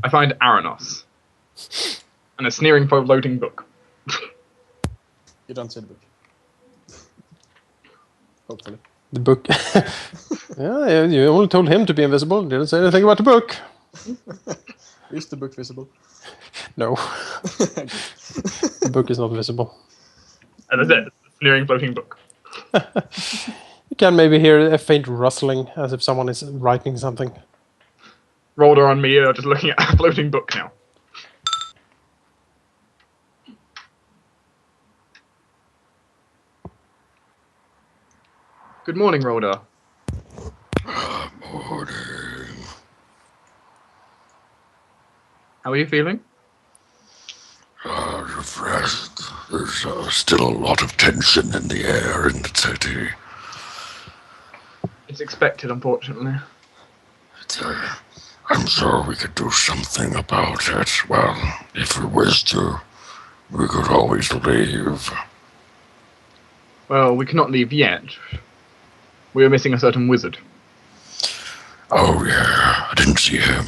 I find Arenoss. And a sneering floating book. You don't see the book. Hopefully. The book. Yeah, you only told him to be invisible. Didn't say anything about the book. Is the book visible? No. The book is not visible. And that's it. Sneering floating book. You can maybe hear a faint rustling as if someone is writing something. Roldar and me are just looking at a floating book now. Good morning, Roldar. Morning. How are you feeling? Refreshed. There's still a lot of tension in the air in the city. It's expected, unfortunately. I'm sure we could do something about it. Well, if we wish to, we could always leave. Well, we cannot leave yet. We are missing a certain wizard. Oh yeah, I didn't see him.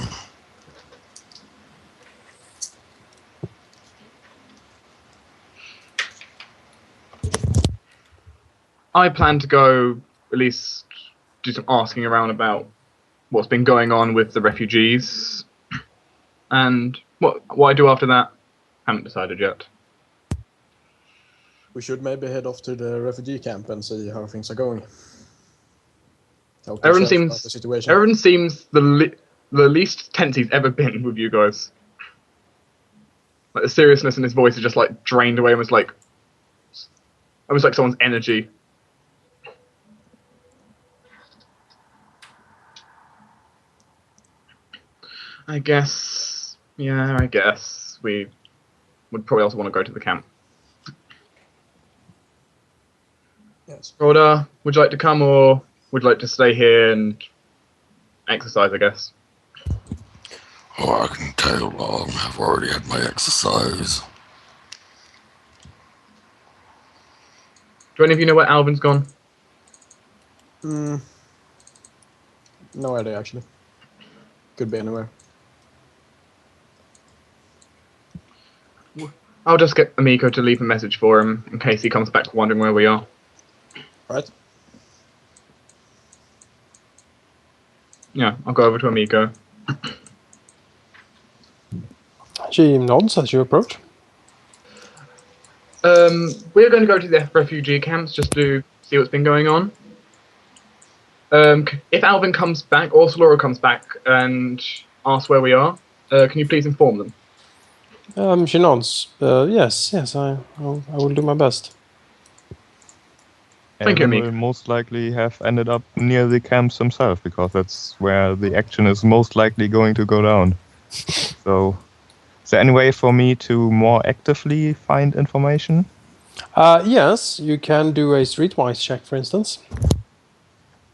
I plan to go at least do some asking around about what's been going on with the refugees. And what I do after that, haven't decided yet. We should maybe head off to the refugee camp and see how things are going. Everyone seems the least tense he's ever been with you guys. Like the seriousness in his voice is just like drained away, almost like someone's energy. I guess we would probably also want to go to the camp. Yes. Roldar, would you like to come, or would you like to stay here and exercise, I guess? Oh, I can tell long. I've already had my exercise. Do any of you know where Alvyn's gone? No idea, actually. Could be anywhere. I'll just get Amico to leave a message for him in case he comes back wondering where we are. Right? Yeah, I'll go over to Amico. She nods as you approach. We're going to go to the refugee camps just to see what's been going on. If Alvyn comes back, or Saloro comes back and asks where we are, can you please inform them? She nods. Yes, I will do my best. Thank you, Erevan Amico. will most likely have ended up near the camps himself, because that's where the action is most likely going to go down. So, is there any way for me to more actively find information? Yes, you can do a streetwise check, for instance.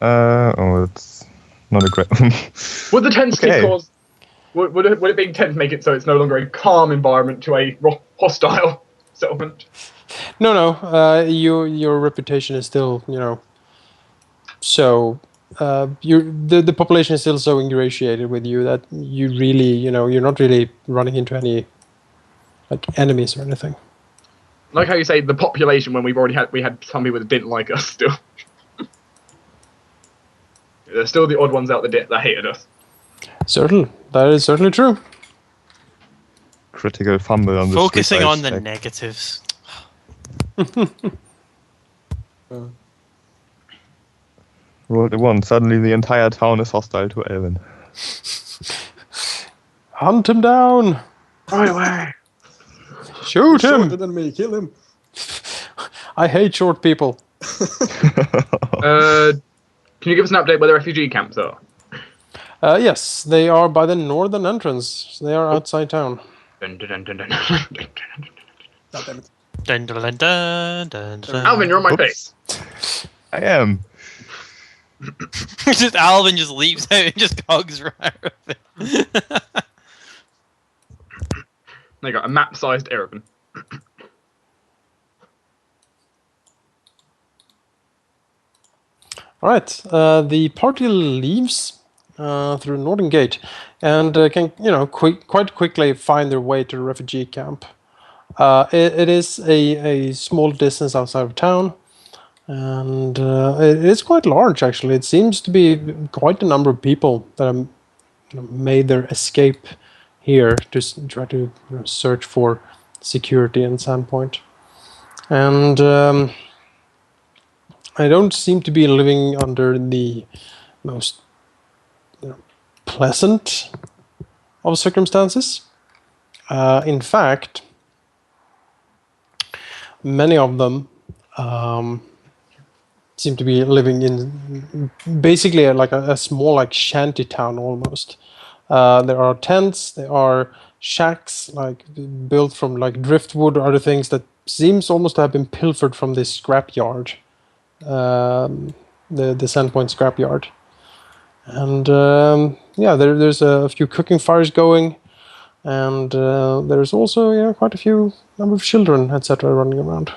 It's not a great one. Would the tensity Okay. cause... Would it being tense make it so it's no longer a calm environment to a hostile settlement? No. Your reputation is still, so the population is still so ingratiated with you that you really, you're not really running into any enemies or anything. Like how you say the population when we had some people that didn't like us still. There's still the odd ones out there that hated us. Certainly, that is certainly true. Critical fumble on the Focusing streetwise on the check. negatives. Rolled a 1. Suddenly the entire town is hostile to Alvyn. Hunt him down. Right away. Shoot him. Shorter than me, kill him. I hate short people. Can you give us an update where the refugee camps are? Yes, they are by the northern entrance. They are outside town. Dun, dun, dun, dun, dun. God damn it. Dun, dun, dun, dun, dun, dun. Alvyn, you're on my Oops. face. I am. Just Alvyn just leaps out and just hugs right. There you go, a map-sized Erevan. All right, the party leaves through Northern Gate, and can quite quickly find their way to the refugee camp. It is a small distance outside of town, and it is quite large actually. It seems to be quite a number of people that have made their escape here to try to search for security in Sandpoint. And I don't seem to be living under the most pleasant of circumstances. In fact, many of them seem to be living in basically like a small like shanty town almost. There are tents, there are shacks like built from like driftwood or other things that seems almost to have been pilfered from this scrapyard, the Sandpoint scrapyard. And there's a few cooking fires going, and there's also quite a few number of children, etc., running around.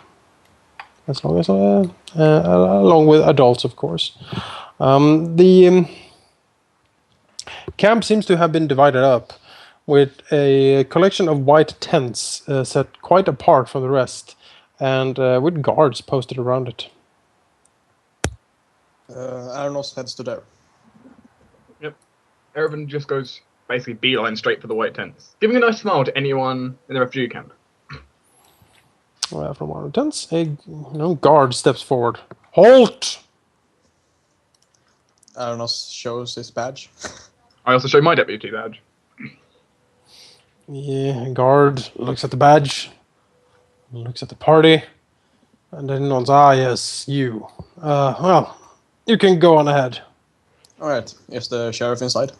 As long as along with adults, of course. The camp seems to have been divided up with a collection of white tents set quite apart from the rest, and with guards posted around it. Arenoss heads to there. Yep. Erevan just goes basically beeline straight for the white tents, giving a nice smile to anyone in the refugee camp. From one of the tents, a guard steps forward. Halt! Arenoss shows his badge. I also show my deputy badge. Yeah, guard looks at the badge, looks at the party, and then nods. Ah, yes, you. Well, you can go on ahead. Alright, is the sheriff inside?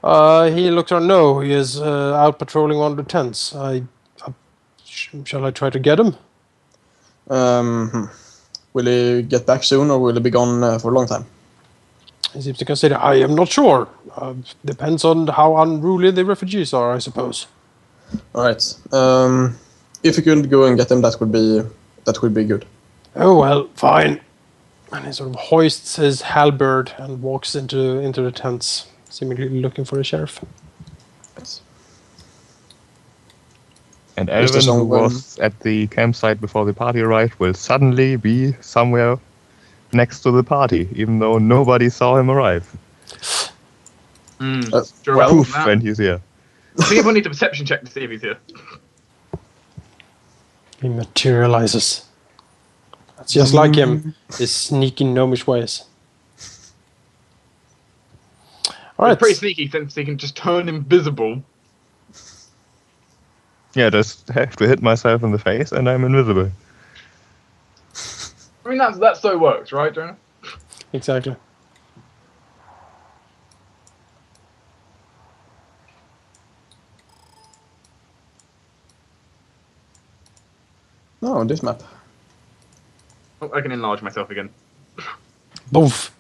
He looks around. No, he is out patrolling one of the tents. Shall I try to get him? Will he get back soon, or will he be gone for a long time? He seems to consider. I am not sure. Depends on how unruly the refugees are, I suppose. Alright. If you could go and get him, that would be good. Oh well, fine. And he sort of hoists his halberd and walks into the tents, seemingly looking for the sheriff. Right. And Alvyn, who was at the campsite before the party arrived, will suddenly be somewhere next to the party, even though nobody saw him arrive. Poof, when he's here. I think everyone needs a perception check to see if he's here. He materializes. That's just like him, his sneaky gnomish ways. Alright. It's pretty sneaky since he can just turn invisible. Yeah, just have to hit myself in the face and I'm invisible. I mean, that so works, right, Jonas? Exactly. No, this map. Oh, I can enlarge myself again. Boof.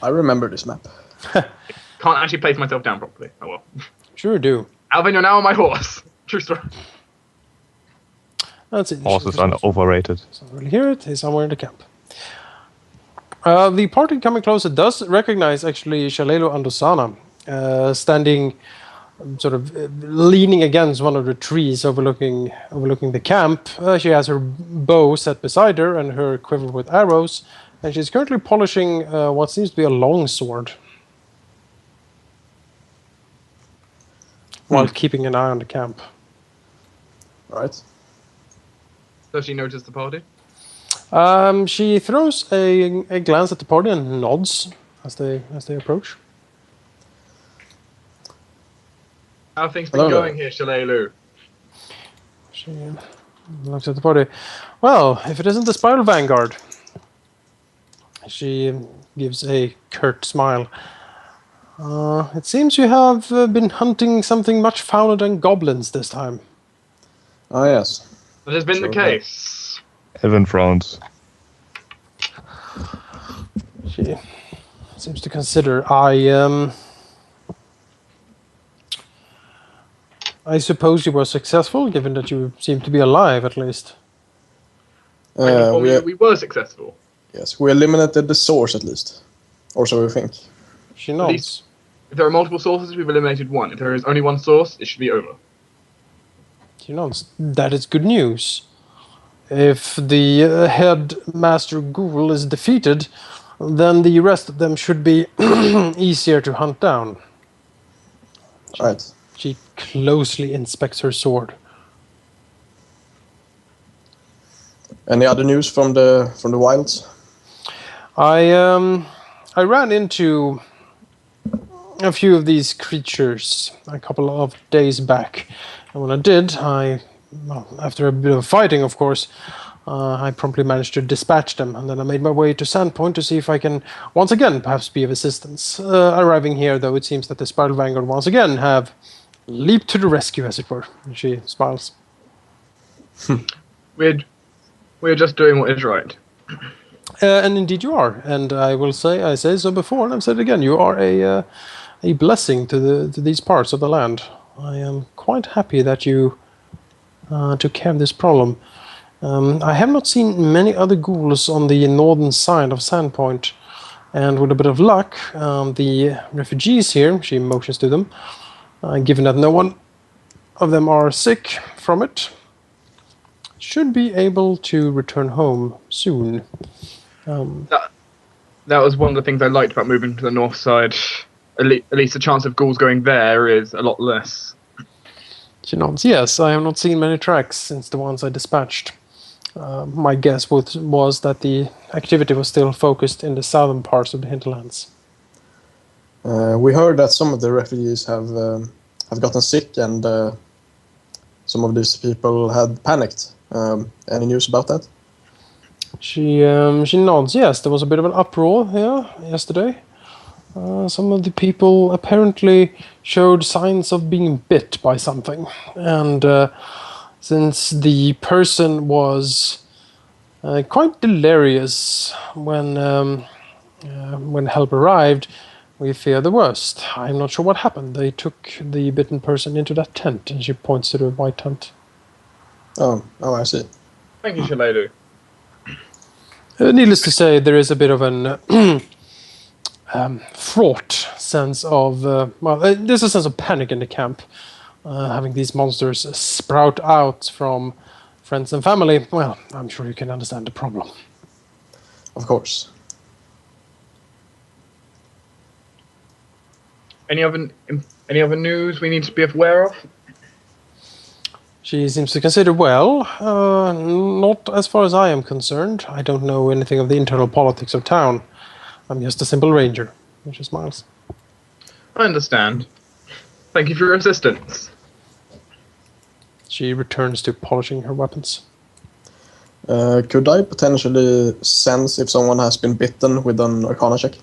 I remember this map. Can't actually place myself down properly. Oh well. Sure do. Alvyn, you're now on my horse. True story. That's it. Horses are overrated. So really hear it. He's somewhere in the camp. The party coming closer does recognize actually Shalelo Andosana, standing, sort of leaning against one of the trees overlooking the camp. She has her bow set beside her and her quiver with arrows, and she's currently polishing what seems to be a long sword, while keeping an eye on the camp. Right. Does she notice the party? She throws a glance at the party and nods as they approach. How have things been going here, Shalelu? She looks at the party. Well, if it isn't the Spiral Vanguard. She gives a curt smile. It seems you have been hunting something much fouler than goblins this time. Oh, yes. That has been the case. Evan frowns. She seems to consider. I suppose you were successful, given that you seem to be alive, at least. We were successful. Yes, we eliminated the source, at least. Or so we think. She nods. If there are multiple sources, we've eliminated one. If there is only one source, it should be over. You know, that is good news. If the headmaster ghoul is defeated, then the rest of them should be easier to hunt down. Alright. She closely inspects her sword. Any other news from the wilds? I ran into a few of these creatures a couple of days back, and when I did, after a bit of fighting, of course, I promptly managed to dispatch them, and then I made my way to Sandpoint to see if I can once again perhaps be of assistance. Arriving here, though, it seems that the Spiral Vanguard once again have leaped to the rescue, as it were. And she smiles. We're just doing what is right. And indeed you are, and I say so before, and I've said it again, you are a blessing to these parts of the land. I am quite happy that you took care of this problem. I have not seen many other ghouls on the northern side of Sandpoint, and with a bit of luck, the refugees here, she motions to them, given that no one of them are sick from it, should be able to return home soon. That was one of the things I liked about moving to the north side. At least the chance of ghouls going there is a lot less. She nods. Yes, I have not seen many tracks since the ones I dispatched. My guess was that the activity was still focused in the southern parts of the hinterlands. We heard that some of the refugees have gotten sick, and some of these people had panicked. Any news about that? She nods. Yes, there was a bit of an uproar here yesterday. Some of the people apparently showed signs of being bit by something, and since the person was quite delirious when help arrived, we fear the worst. I'm not sure what happened. They took the bitten person into that tent, and she points to the white tent. Oh, I see. Thank you, Shaladu. Needless to say, there is a bit of an fraught sense of there's a sense of panic in the camp. Having these monsters sprout out from friends and family, well, I'm sure you can understand the problem. Of course. Any other news we need to be aware of? She seems to consider well. Not as far as I am concerned. I don't know anything of the internal politics of town. I'm just a simple ranger. And she smiles. I understand. Thank you for your assistance. She returns to polishing her weapons. Could I potentially sense if someone has been bitten with an Arcana check?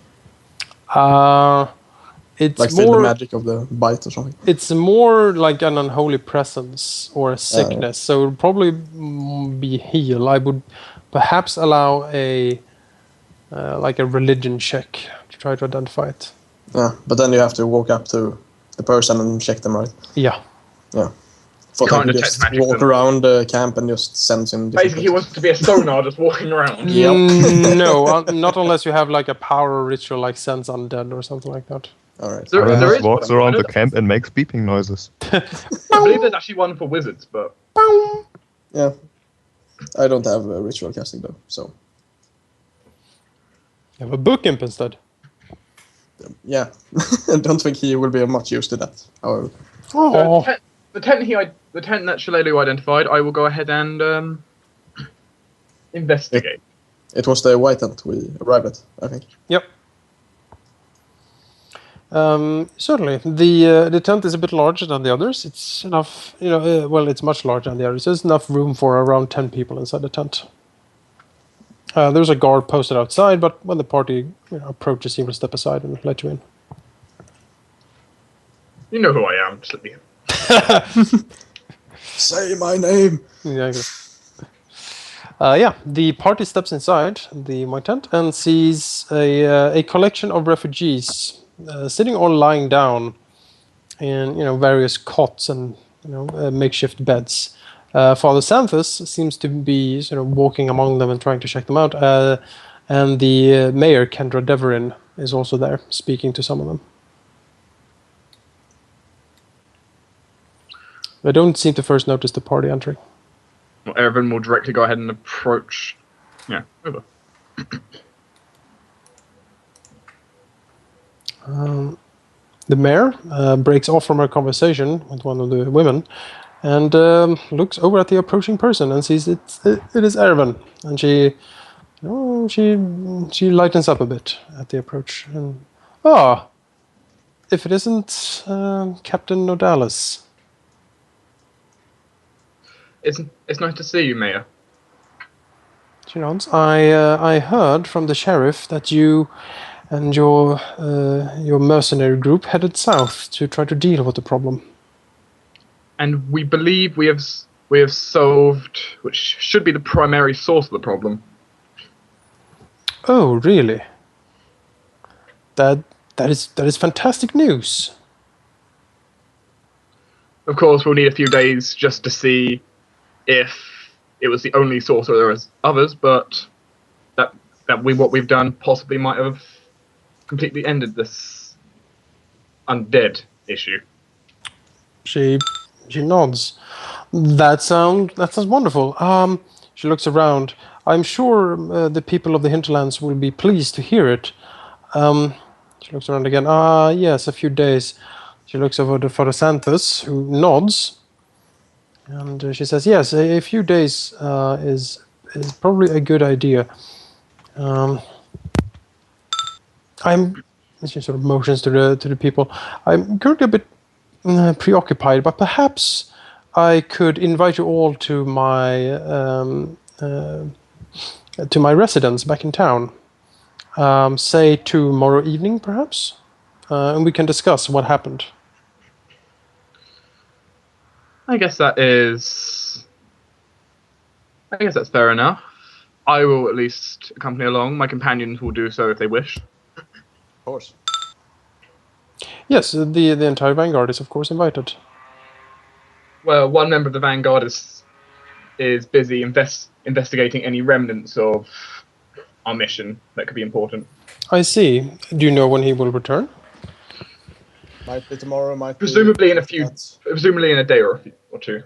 It's like feel the magic of the bite or something? It's more like an unholy presence or a sickness, so it would probably be heal. I would perhaps allow a religion check to try to identify it. Yeah, but then you have to walk up to the person and check them, right? Yeah. Yeah. For Can't them to detect just magic walk them. around the camp and just sense in different Basically, he wants to be a sonar just walking around. Yep. No, not unless you have like a power ritual like sense undead or something like that. All right. There Arenoss is walks one, I around know the that. camp and makes beeping noises. I believe there's actually one for wizards, but Yeah. I don't have ritual casting though, so You have a book imp instead. yeah. I don't think he will be of much use to that. However. Oh, the tent that Shalelu identified, I will go ahead and investigate. It was the white tent we arrived at, I think. yep. Certainly, the tent is a bit larger than the others. It's enough, it's much larger than the others. There's enough room for around 10 people inside the tent. There's a guard posted outside, but when the party approaches, he will step aside and let you in. You know who I am. Just let me in. Say my name! Exactly. The party steps inside the white tent and sees a collection of refugees sitting or lying down in various cots and makeshift beds. Father Xanthus seems to be walking among them and trying to check them out, and the mayor Kendra Deverin is also there speaking to some of them. I don't seem to first notice the party entering. Well, Erevan will directly go ahead and approach. Yeah, over. The mayor breaks off from her conversation with one of the women and looks over at the approaching person and sees it is Erevan. And she lightens up a bit at the approach. And, if it isn't Captain Nodalis. It's nice to see you, Mayor. She nods. I heard from the sheriff that you and your mercenary group headed south to try to deal with the problem. And we believe we have solved, which should be the primary source of the problem. Oh, really? That is fantastic news. Of course, we'll need a few days just to see if it was the only source or there was others, but what we've done possibly might have completely ended this undead issue. She nods. That sounds wonderful. She looks around. I'm sure the people of the hinterlands will be pleased to hear it. She looks around again. Yes, a few days. She looks over to Father Santos, who nods. And she says, yes, a few days is probably a good idea. She sort of motions to the people. I'm currently a bit preoccupied, but perhaps I could invite you all to my residence back in town. Say tomorrow evening, perhaps, and we can discuss what happened. I guess that's fair enough. I will at least accompany along. My companions will do so if they wish. Of course. Yes, the entire Vanguard is of course invited. Well, one member of the Vanguard is busy investigating any remnants of our mission that could be important. I see. Do you know when he will return? Might be tomorrow, might Presumably be... presumably in a day or two.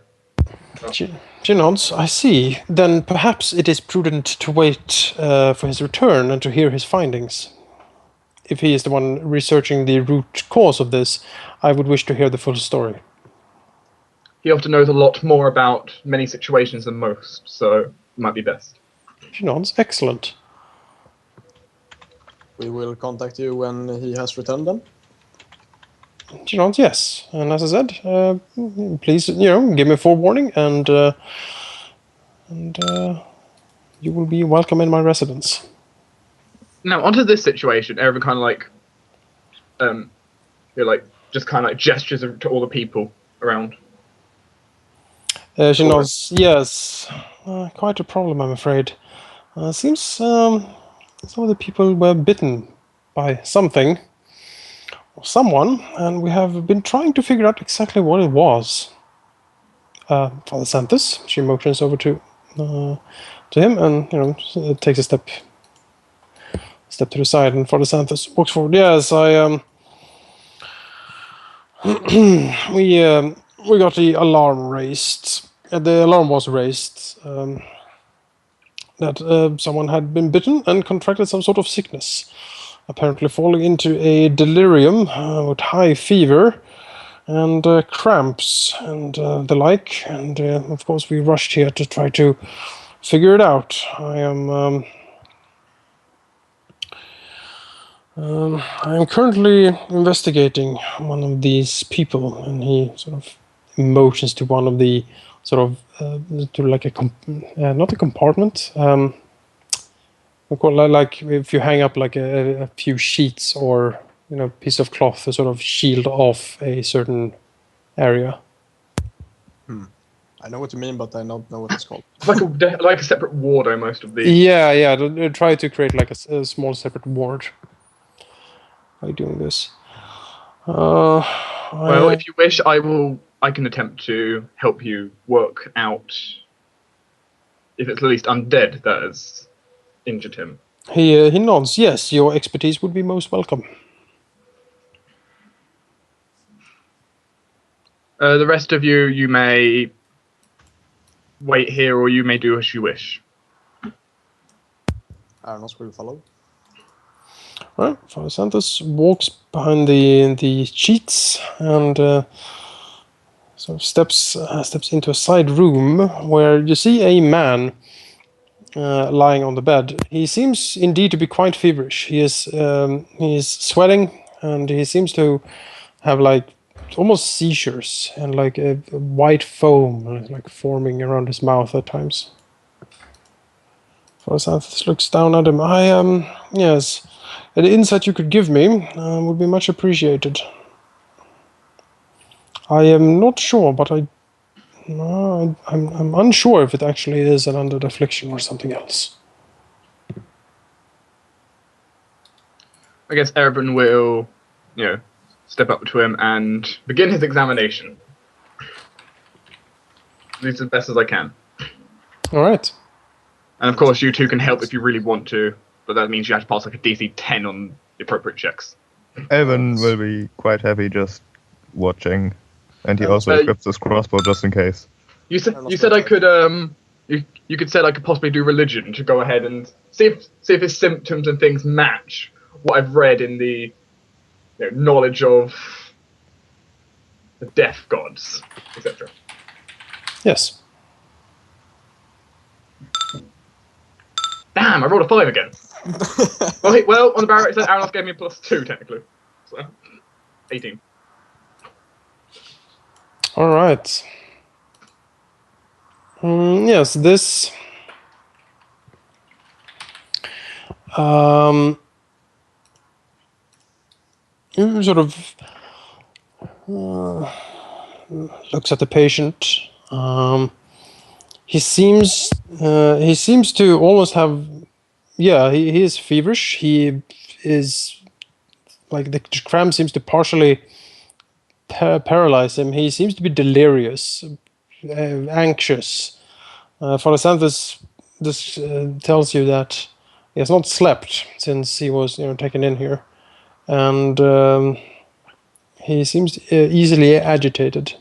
She nods. I see. Then perhaps it is prudent to wait for his return and to hear his findings. If he is the one researching the root cause of this, I would wish to hear the full story. He often knows a lot more about many situations than most, so it might be best. She nods. Excellent. We will contact you when he has returned then? She nods, yes. And as I said, please, give me forewarning, and you will be welcome in my residence. Now, onto this situation, Erevan kind of just kind of like gestures to all the people around. She nods, yes. Quite a problem, I'm afraid. Seems some of the people were bitten by something. Someone, and we have been trying to figure out exactly what it was. Father Santos, she motions over to him, and takes a step to the side, and Father Santos walks forward. Yes, we got the alarm raised. The alarm was raised that someone had been bitten and contracted some sort of sickness. Apparently falling into a delirium with high fever and cramps and the like. And of course we rushed here to try to figure it out. I am currently investigating one of these people, and he sort of motions to one of the sort of to like not a compartment. Like if you hang up like a few sheets or piece of cloth to sort of shield off a certain area. I know what you mean, but I don't know what it's called. It's like a separate ward almost of the. Yeah. Try to create like a small separate ward by doing this. Well, if you wish, I can attempt to help you work out if it's at least undead that has injured him. He nods. Yes, your expertise would be most welcome. The rest of you, you may wait here, or you may do as you wish. Arenoss will follow. Right, Father Santos walks behind the cheats and sort of steps into a side room where you see a man lying on the bed. He seems indeed to be quite feverish. He is sweating, and he seems to have like almost seizures and like a white foam like forming around his mouth at times. Father Santos looks down at him. Yes, any insight you could give me would be much appreciated. I am not sure, but I'm unsure if it actually is an undead affliction or something else. I guess Erevan will, step up to him and begin his examination. Do as best as I can. All right. And of course, you two can help if you really want to, but that means you have to pass like a DC 10 on the appropriate checks. Alvyn will be quite happy just watching, and he also equips his crossbow just in case. You said I could you could said I could possibly do religion to go ahead and see if his symptoms and things match what I've read in the knowledge of the death gods, etc. Yes. Damn, I rolled a 5 again. well, on the barrier it said Arenoss gave me a +2 technically. So 18. All right. Yes, this sort of looks at the patient. He seems to almost have, he is feverish. He is like the cramp seems to partially paralyze him. He seems to be delirious, anxious. Father Santos, this tells you that he has not slept since he was taken in here, and he seems easily agitated.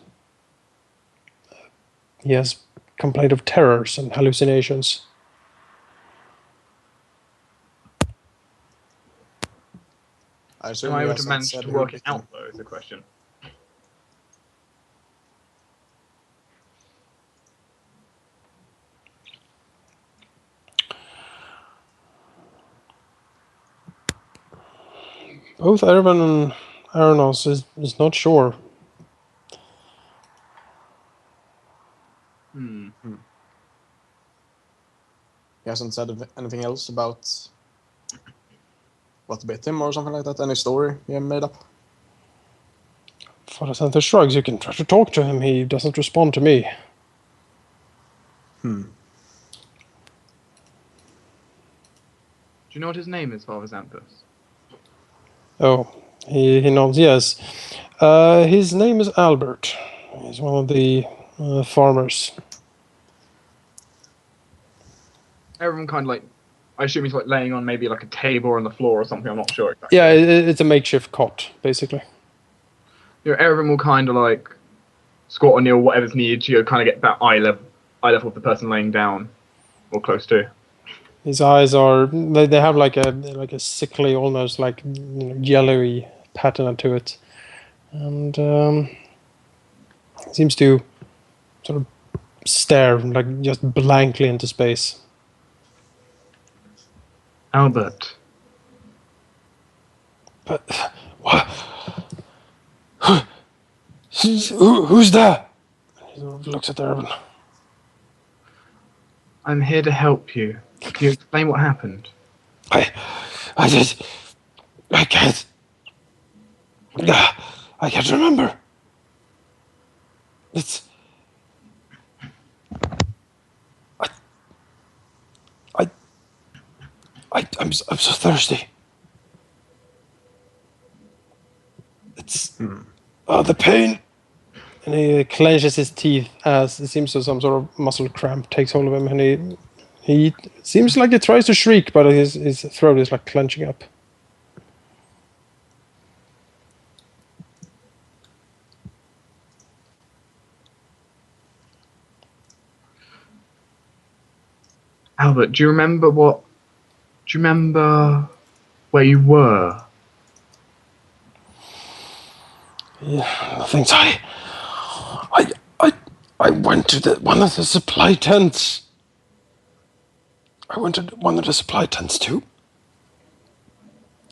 He has complained of terrors and hallucinations. Am I able to manage to work it out, though, is the question. Both Erevan and Arenoss is not sure. He hasn't said anything else about what bit him or something like that? Any story he made up? Father Santos shrugs. You can try to talk to him. He doesn't respond to me. Do you know what his name is, Father Santos? Oh, he nods, yes. His name is Albert. He's one of the farmers. Everyone kind of like, I assume he's like laying on maybe like a table on the floor or something, I'm not sure exactly. Yeah, it's a makeshift cot, basically. Everyone will kind of like squat on you or whatever's needed to kind of get that eye level of the person laying down or close to. His eyes are, they have like a sickly, almost like yellowy pattern to it. And seems to sort of stare like just blankly into space. Albert. But what? Who's that? He sort of looks at Erevan. I'm here to help you. Can you explain what happened? I can't remember. I'm so thirsty. It's the pain. And he clenches his teeth as it seems to some sort of muscle cramp takes hold of him, and he seems like he tries to shriek, but his throat is like clenching up. Albert, do you remember what? Do you remember where you were? Yeah, the things I went to one of the supply tents. I went to one of the supply tents too.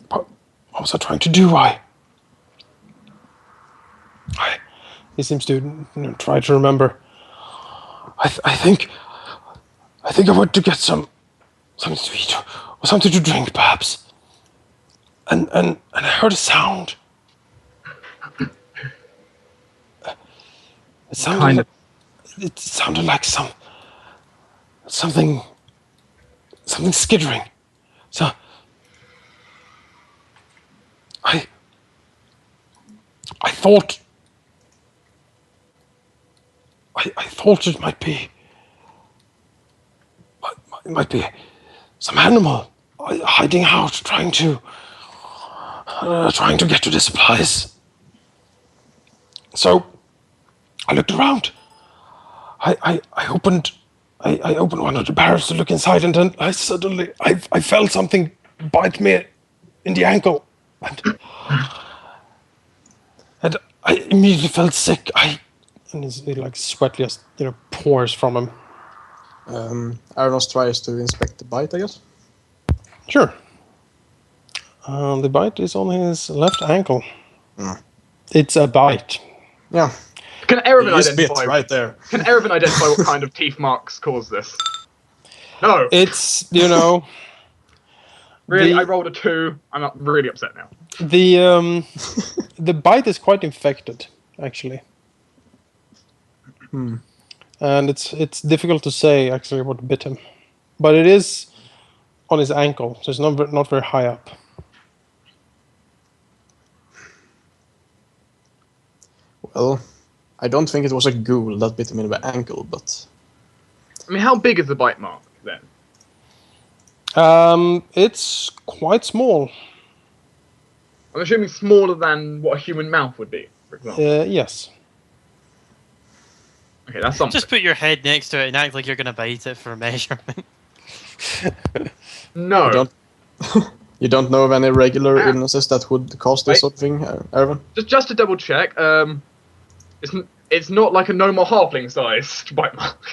What was I trying to do? He seems to try to remember. I think I went to get something to eat or something to drink, perhaps. And I heard a sound. It sounded like something skittering. So I thought it might be some animal hiding out, trying to get to the supplies. So I looked around. I opened one of the barrels to look inside, and then I felt something bite me in the ankle, and I immediately felt sick. And his like sweat just pours from him. Arenoss tries to inspect the bite, I guess. Sure. The bite is on his left ankle. It's a bite. Yeah. Can Erevan His identify? bit right there. Can Erevan identify what kind of teeth marks cause this? No. It's Really, I rolled a 2. I'm not really upset now. The bite is quite infected, actually. And it's difficult to say actually what bit him, but it is on his ankle, so it's not very high up. Well, I don't think it was a ghoul that bit him in the ankle, but... I mean, how big is the bite mark, then? It's quite small. I'm assuming smaller than what a human mouth would be, for example. Yes. Okay, that's something. Just put your head next to it and act like you're going to bite it for measurement. No. You don't know of any regular illnesses that would cause this sort of thing, Erevan? Just to double check, it's not like a gnome or halfling sized bite mark.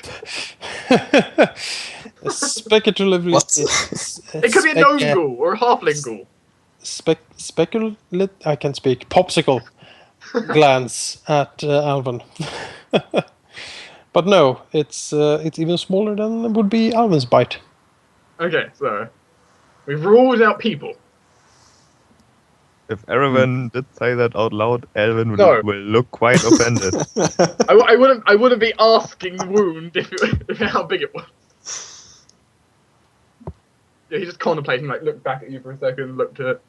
Speculatively, What? It could be a gnome ghoul or a halfling ghoul. I can speak. Popsicle glance at Alvyn. But no, it's even smaller than would be Alvin's bite. Okay, so we've ruled out people. If Erevan did say that out loud, Alvyn will look quite offended. I wouldn't be asking the wound if how big it was. Yeah, he's just contemplating, like, looked back at you for a second, looked at it.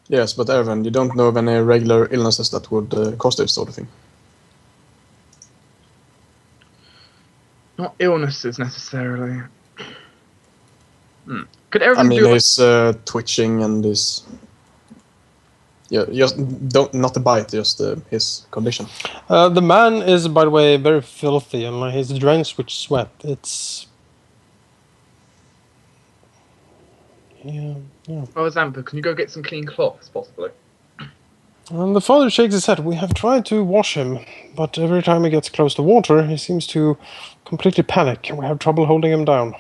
Yes, but Erevan, you don't know of any regular illnesses that would cause this sort of thing. Not illnesses necessarily. Could Erevan do? His twitching and his. Yeah, not the bite, just his condition. The man is, by the way, very filthy, and he's drenched with sweat. It's. Yeah. Oh, Zampa, can you go get some clean cloths, possibly? And the father shakes his head. We have tried to wash him, but every time he gets close to water, he seems to completely panic, and we have trouble holding him down.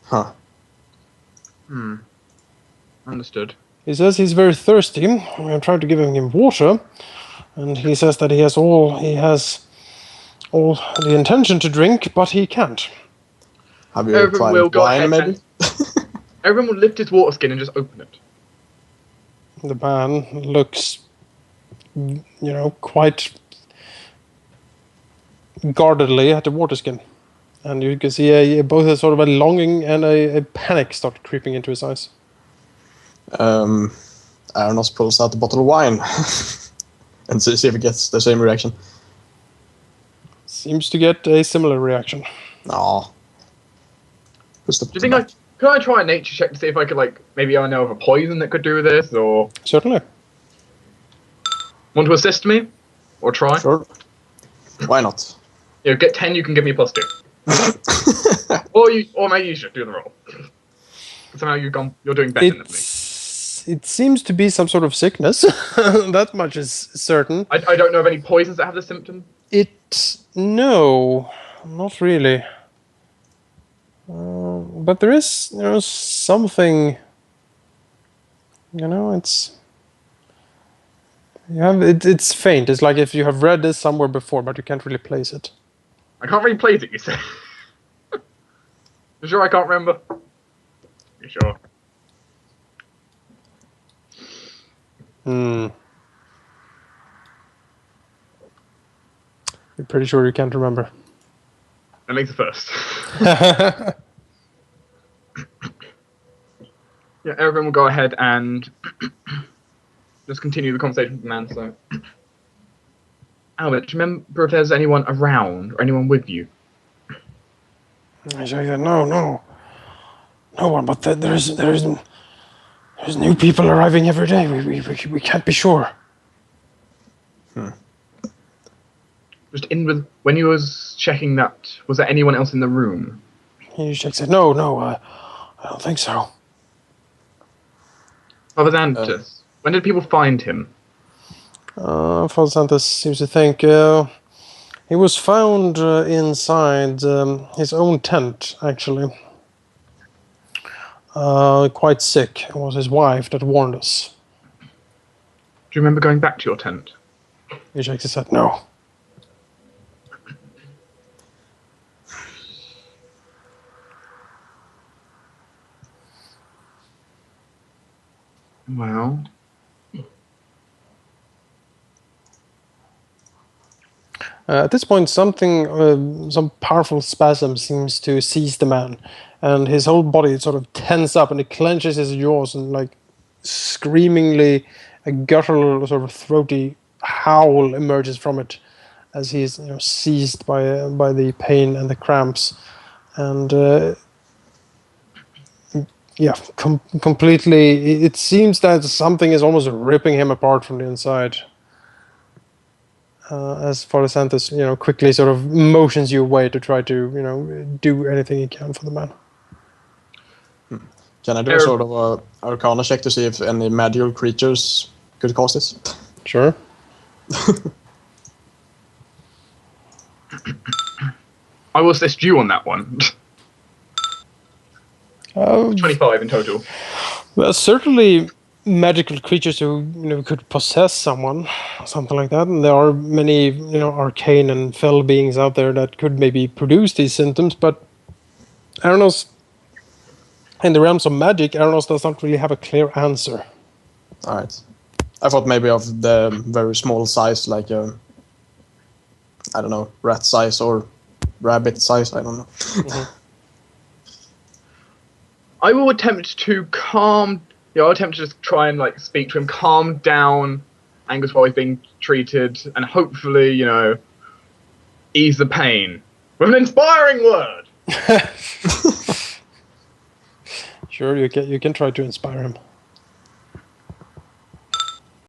Huh. Understood. He says he's very thirsty. We have tried to give him water, and he says that he has all the intention to drink, but he can't. Have you tried wine, maybe? Everyone will lift his water skin and just open it. The man looks, quite guardedly at the water skin. And you can see both a sort of a longing and a panic start creeping into his eyes. Arenoss pulls out a bottle of wine and see if he gets the same reaction. Seems to get a similar reaction. Aww. Do you think could I try a nature check to see if I could, maybe I know of a poison that could do this, or... Certainly. Want to assist me? Or try? Sure. Why not? Get 10, you can give me a +2. Or maybe you should do the roll. Somehow you're doing better than me. It seems to be some sort of sickness. That much is certain. I don't know of any poisons that have the symptom. No, not really. But there is, something. It's. It's faint. It's like if you have read this somewhere before, but you can't really place it. I can't really place it, you say? You sure I can't remember? You sure? You're pretty sure you can't remember. That makes it first. Yeah, Erevan will go ahead and just continue the conversation with the man. So, Albert, do you remember if there's anyone around or anyone with you? I said, no one. But there's new people arriving every day. We can't be sure. Just when you was checking that, was there anyone else in the room? He said, no, I don't think so. Father Xanthus, when did people find him? Father Xanthus seems to think he was found inside his own tent, actually. Quite sick. It was his wife that warned us. Do you remember going back to your tent? He shakes his head, no. Well... At this point, some powerful spasm seems to seize the man, and his whole body sort of tense up, and he clenches his jaws, and like screamingly, a guttural sort of throaty howl emerges from it, as he is seized by the pain and the cramps, and completely. It seems that something is almost ripping him apart from the inside. As Father Xanthus, quickly sort of motions you away to try to, do anything he can for the man. Can I do a sort of a Arcana check to see if any magical creatures could cause this? Sure. I will assist you on that one. 25 in total. Well, certainly magical creatures who could possess someone, something like that. And there are many arcane and fell beings out there that could maybe produce these symptoms. But Arenoss, in the realms of magic, Arenoss does not really have a clear answer. All right. I thought maybe of the very small size, like I don't know, rat size or rabbit size. I don't know. Mm-hmm. I will attempt to I'll attempt to just try and speak to him, calm down Angus while he's being treated, and hopefully, ease the pain with an inspiring word. Sure, you can try to inspire him.